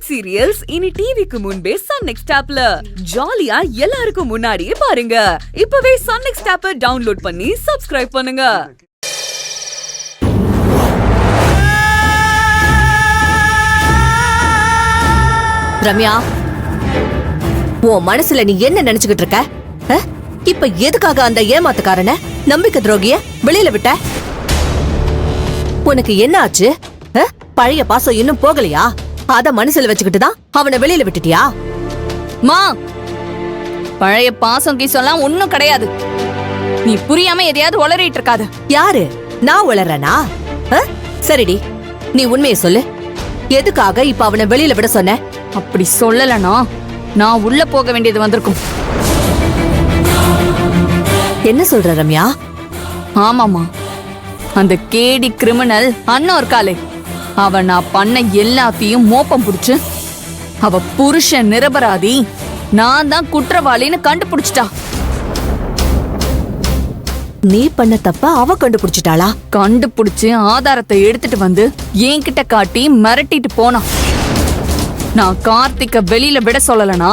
Hit serials இனி டிவிக்கு முன்பே சன் நெக்ஸ்ட் ஆப்ல ஜாலியா எல்லாருக்கும் முன்னாடியே பாருங்க. இப்பவே சன் நெக்ஸ்ட் ஆப்பை டவுன்லோட் பண்ணி சப்ஸ்கிரைப் பண்ணுங்க. ரம்யா, உன் மனசுல நீ என்ன நினைச்சுக்கிட்டு இருக்க? இப்ப எதுக்காக அந்த ஏமாத்துக்காரன நம்பிக்கை துரோகிய வெளியில விட்ட? உனக்கு என்ன ஆச்சு? பழைய பாசம் இன்னும் போகலையா? அத மனசுல வச்சுக்கிட்டு தான் அவனை வெளியில விட்டுட்டியா? மா, பழைய பாசம் கீசம்லாம் ஒண்ணும் கிடையாது. நீ புரியாம எதையாவது உளறிட்டு இருக்காது. யாரு? நான் உளறனா? சரிடி, நீ உண்மையை சொல்லு. எதுக்காக இப்ப அவனை வெளியில விட சொன்ன? அப்படி சொல்லலனா நான் உள்ள போக வேண்டியது வந்திருக்கும். என்ன சொல்ற ரம்யா? ஆமாமா, அந்த கேடி கிரிமினல் அண்ணன் இருக்காளே, அவ நான் பண்ண எல்லாத்தையும் மோப்பம் புடிச்சு அவ புருஷன் நிரபராதி, நான் தான் குற்றவாளின்னு கண்டுபிடிச்சிட்டா. நீ பண்ண தப்ப அவ கண்டுபிடிச்சிட்டாளா? கண்டுபிடிச்சு ஆதாரத்தை எடுத்துட்டு வந்து என்கிட்ட காட்டி மிரட்டிட்டு போனா. நான் கார்த்திக்க வெளியில விட சொல்லலனா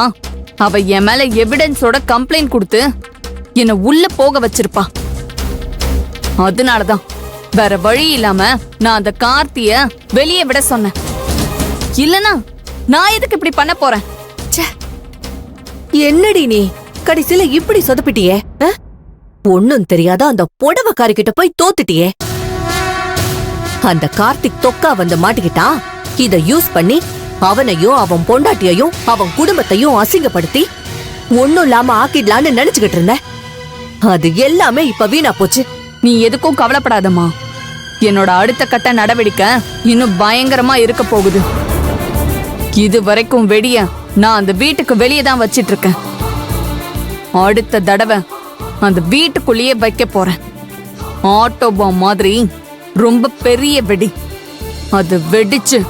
அவ என் மேல எவிடன்ஸோட கம்ப்ளைண்ட் கொடுத்து என்ன உள்ள போக வச்சிருப்பா. அதனாலதான் வேற வழி இல்லாம நான் அந்த கார்த்திய வெளியே விட சொன்னேன். இல்லனா நான் எதுக்கு இப்படி பண்ண போறேன்? என்னடி நீ கடைசியில இப்படி சொதப்பிட்டியே? ஒண்ணும் தெரியாத அந்த புடவைக்காரி கிட்ட போய் தோத்துட்டியே. அந்த கார்த்திக் தொக்கா வந்து மாட்டிக்கிட்டான். இத யூஸ் பண்ணி அவனையும் அவன் பொண்டாட்டியையும் அவன் குடும்பத்தையும் அசிங்கப்படுத்தி ஒண்ணும் இல்லாம ஆக்கிடலான்னு நினைச்சுக்கிட்டு இருந்த. அது எல்லாமே இப்ப வீணா போச்சு. நீ எதுக்கும் கவலைப்படாதம்மா. என்னோட அடுத்த கட்ட நடவடிக்கை இன்னும் பயங்கரமா இருக்க போகுது. இது வரைக்கும் வெடிய நான் அந்த வீட்டுக்கு வெளியே தான் வச்சிட்டு இருக்கேன். அடுத்த தடவை அந்த வீட்டுக்குள்ளேயே வைக்க போறேன். ஆட்டோ பாம் மாதிரி ரொம்ப பெரிய வெடி. அது வெடிச்சு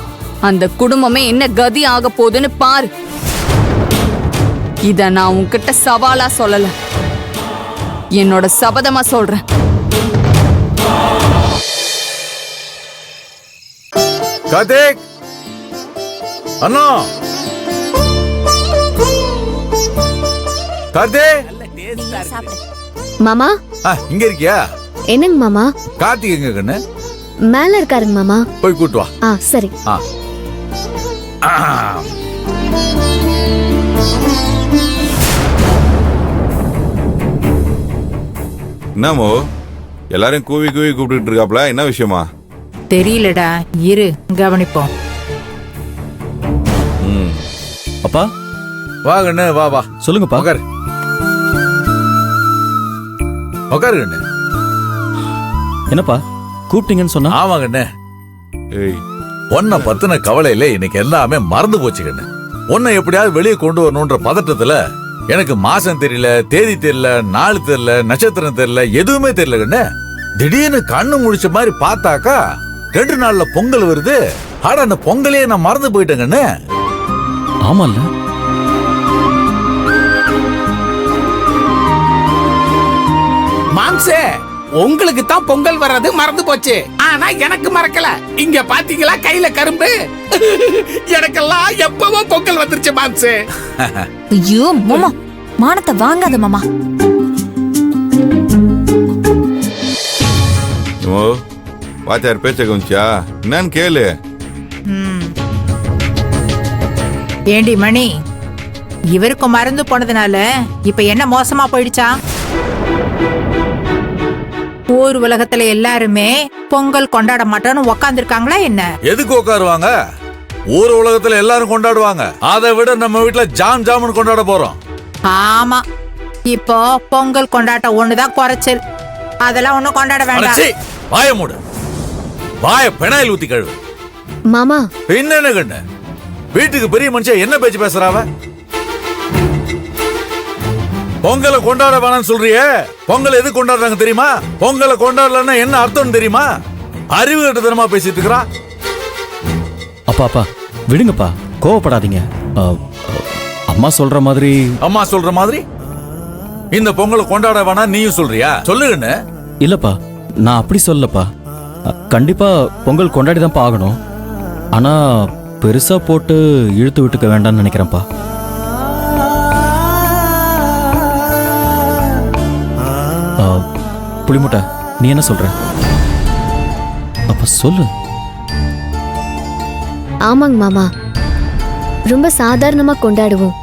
அந்த குடும்பமே என்ன கதி ஆக போகுதுன்னு பாரு. இத நான் உன்கிட்ட சவாலா சொல்லல, என்னோட சபதமா சொல்றேன். கார்த்திக் அண்ணா, கார்த்திக் மாமா, இங்க இருக்கியா? என்னங்க மாமா? கார்த்திக் எங்க கண்ணு? மேல இருக்காருங்க மாமா. போய் கூட்டு வா. சரி. என்னமோ எல்லாரும் கூவி கூவி கூப்பிட்டு இருக்காப்ல, என்ன விஷயமா? தெரியலடா, இரு கவனிப்போம். அப்பா வா கண்ணு, வா வா. சொல்லுங்கப்பா. உட்காரு உட்காரு கண்ணு. என்னப்பா கூப்பிட்டீங்கன்னு சொன்னா? ஆமா கண்ணு. உன்னை பத்தின கவலையில இன்னைக்கு எல்லாமே மறந்து போச்சு கண்ணு. உன்னை எப்படியாவது வெளியே கொண்டு வரணும்ன்ற பதட்டத்துல எனக்கு மாசம் தெரியல, தேதி தெரியல, நாள் தெரியல, நட்சத்திரம் தெரியல, எதுவுமே தெரியல கண்ணு. திடீர்னு கண்ணு முழிச்ச மாதிரி பார்த்தாக்கா 2 நாள்ல பொங்கல் வருது. ஆனா அந்த பொங்கலையே நான் மறந்து போயிட்டேன் கண்ணு. ஆமால்ல, மாம்சே, உங்களுக்கு தான் பொங்கல் வர்றது மறந்து போச்சு. ஆனா எனக்கு மறக்கல. இங்க பாத்தீங்களா கையில கரும்பு? எனக்கெல்லாம் எப்பவோ பொங்கல் வந்துருச்சு மாம்சே. ஐயோ மாமா, மானத்தை வாங்காத மாமா. ஓ வாத்தியார் பேச்ச கவனிச்சியா? என்னன்னு கேளு. ஏண்டி மணி, இவருக்கு மறந்து போனதுனால இப்ப என்ன மோசமா போயிடுச்சா? ஊர் உலகத்துல எல்லாருமே பொங்கல் கொண்டாட மாட்டோம்னு உக்காந்துருக்காங்களா என்ன? எதுக்கு உட்காருவாங்க? ஊர் உலகத்துல எல்லாரும் கொண்டாடுவாங்க. அதை விட நம்ம வீட்டுல ஜாம் ஜாமுன்னு கொண்டாட போறோம். ஆமா, இப்போ பொங்கல் கொண்டாட்டம் ஒண்ணுதான் குறைச்சல். அதெல்லாம் ஒண்ணும் கொண்டாட வேண்டாம். வாய மூடு. வாய பெனாயில் ஊத்தி கழுவு. மாமா, என்ன கண்ணு, வீட்டுக்கு பெரிய மனுஷன் என்ன பேச்சு பேசுறாவ? பொங்கலை கொண்டாட வேணாம்னு சொல்றியே, பொங்கல் எது கொண்டாடுறாங்க தெரியுமா? பொங்கலை கொண்டாடலன்னா என்ன அர்த்தம் தெரியுமா? அறிவு கட்டத்தனமா பேசிட்டு இருக்கிறா. அப்பா அப்பா விடுங்கப்பா, கோவப்படாதீங்க. அம்மா சொல்ற மாதிரி. அம்மா சொல்ற மாதிரி இந்த பொங்கலை கொண்டாட வேணாம் நீயும் சொல்றியா? சொல்லுங்கன்னு. இல்லப்பா, நான் அப்படி சொல்லப்பா. கண்டிப்பா பொங்கல் கொண்டாடி தான் ஆகணும். ஆனா பெருசா போட்டு இழுத்து விட்டுக்க வேண்டாம்னு நினைக்கிறேன்ப்பா. புளிமுட்டை, நீ என்ன சொல்ற? அப்ப சொல்லு. ஆமாங்க மாமா, ரொம்ப சாதாரணமா கொண்டாடுவோம்.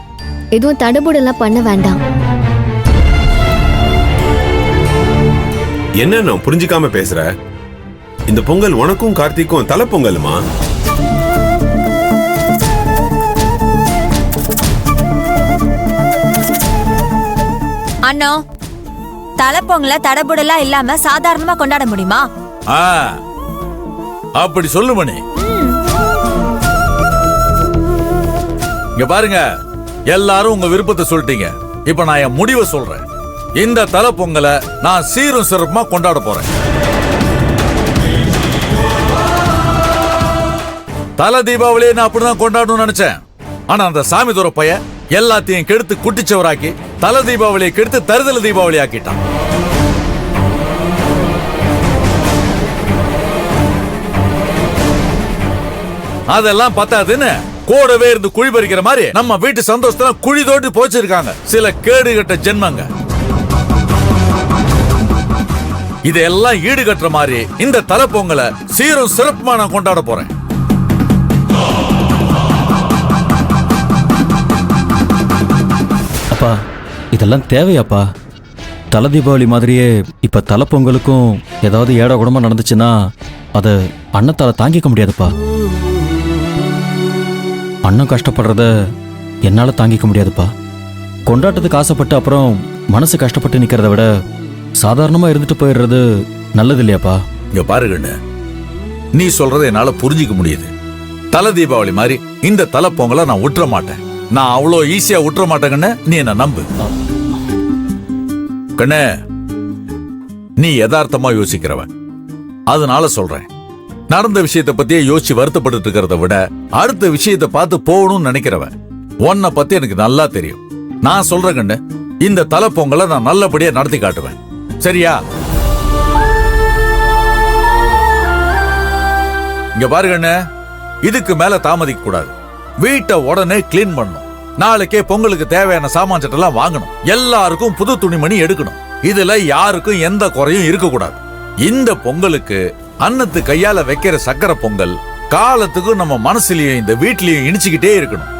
எதுவும் தடபுடலாம் பண்ண வேண்டாம். என்ன நான் புரிஞ்சுக்காம பேசுற? இந்த பொங்கல் உனக்கும் கார்த்திக்கும் தலை பொங்கலுமா? அண்ணா, தலை பொங்கல தடபுடலாம் இல்லாம சாதாரணமா கொண்டாட முடியுமா? அப்படி சொல்லு மணி. இங்க பாருங்க, எல்லாரும் உங்க விருப்பத்தை சொல்லிட்டீங்க. இப்ப நான் என் முடிவை சொல்றேன். இந்த தலை பொங்கலை நான் சீரும் சிறப்புமா கொண்டாட போறேன். தலை தீபாவளியை நான் அப்படிதான் கொண்டாடணும்னு நினைச்சேன். ஆனா அந்த சாமி துறை பையன் எல்லாத்தையும் கெடுத்து குட்டிச்சவராக்கி தலை தீபாவளியை கெடுத்து தருதல தீபாவளி ஆக்கிட்டான். அதெல்லாம் பத்தாதுன்னு கூடவே இருந்து குழி பறிக்கிற மாதிரி நம்ம வீட்டு சந்தோஷத்துல குழி தோண்டி போச்சிருக்காங்க சில கேடுகட்ட ஜென்மங்க. இதெல்லாம் ஈடுகட்டுற மாதிரி இந்த தலை பொங்கலை சீரும் சிறப்புமா நான் கொண்டாட போறேன். அப்பா, இதெல்லாம் தேவையாப்பா? தலை தீபாவளி மாதிரியே இப்ப தலை பொங்கலுக்கும் ஏதாவது ஏடா குடமா நடந்துச்சுன்னா அதை அண்ணத்தால தாங்கிக்க முடியாதுப்பா. அண்ணன் கஷ்டப்படுறத என்னால தாங்கிக்க முடியாதுப்பா. கொண்டாட்டத்துக்கு ஆசைப்பட்டு அப்புறம் மனசு கஷ்டப்பட்டு நிக்கிறத விட சாதாரணமா இருந்துட்டு போயிடுறது நல்லது இல்லையாப்பா? இங்க பாருங்கண்ணு, நீ சொல்றதை என்னால புரிஞ்சிக்க முடியுது. தலை தீபாவளி மாதிரி இந்த தலை பொங்கலை நான் விட்டுற மாட்டேன். நான் அவ்வளோ ஈஸியா விட்டுற மாட்டேங்கன்னு நீ என்ன நம்பு. கண்ணே, நீ யதார்த்தமா யோசிக்கிறவன், அதனால சொல்றேன். நடந்த விஷயத்தை பத்தியே யோசிச்சு வருத்தப்பட்டு இருக்கிறத விட அடுத்த விஷயத்தை பார்த்து போகணும்னு நினைக்கிறவன். உன்னை பத்தி எனக்கு நல்லா தெரியும். நான் சொல்றேன் கண்ணு, இந்த தலை பொங்கலை நான் நல்லபடியா நடத்தி காட்டுவேன். சரியா? இங்க பாருங்கண்ணே, இதுக்கு மேல தாமதிக்க கூடாது. வீட்டை உடனே கிளீன் பண்ணணும். நாளைக்கே பொங்கலுக்கு தேவையான சாமான் சட்டெல்லாம் வாங்கணும். எல்லாருக்கும் புது துணிமணி எடுக்கணும். இதுல யாருக்கும் எந்த குறையும் இருக்க கூடாது. இந்த பொங்கலுக்கு அன்னத்து கையால வைக்கிற சக்கரை பொங்கல் காலத்துக்கு நம்ம மனசுலயும் இந்த வீட்லயும் இனிச்சுக்கிட்டே இருக்கணும்.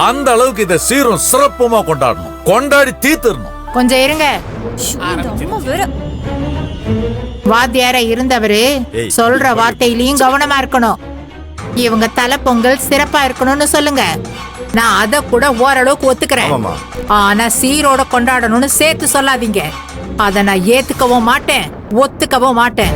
அந்த அளவுக்கு இதை சீரும் சிறப்புமா கொண்டாடணும். கொண்டாடி தீர்த்துடணும். கொஞ்சம் இருங்க. வாத்தியாரா இருந்தவரு சொல்ற வார்த்தையிலயும் கவனமா இருக்கணும். இவங்க தலை பொங்கல் சிறப்பா இருக்கணும்னு சொல்லுங்க. நான் அத கூட ஓரளவுக்கு ஒத்துக்கிறேன். ஆனா சீரோட கொண்டாடணும்னு சேர்த்து சொல்லாதீங்க. அத நான் ஏத்துக்கவும் மாட்டேன், ஒத்துக்கவும் மாட்டேன்.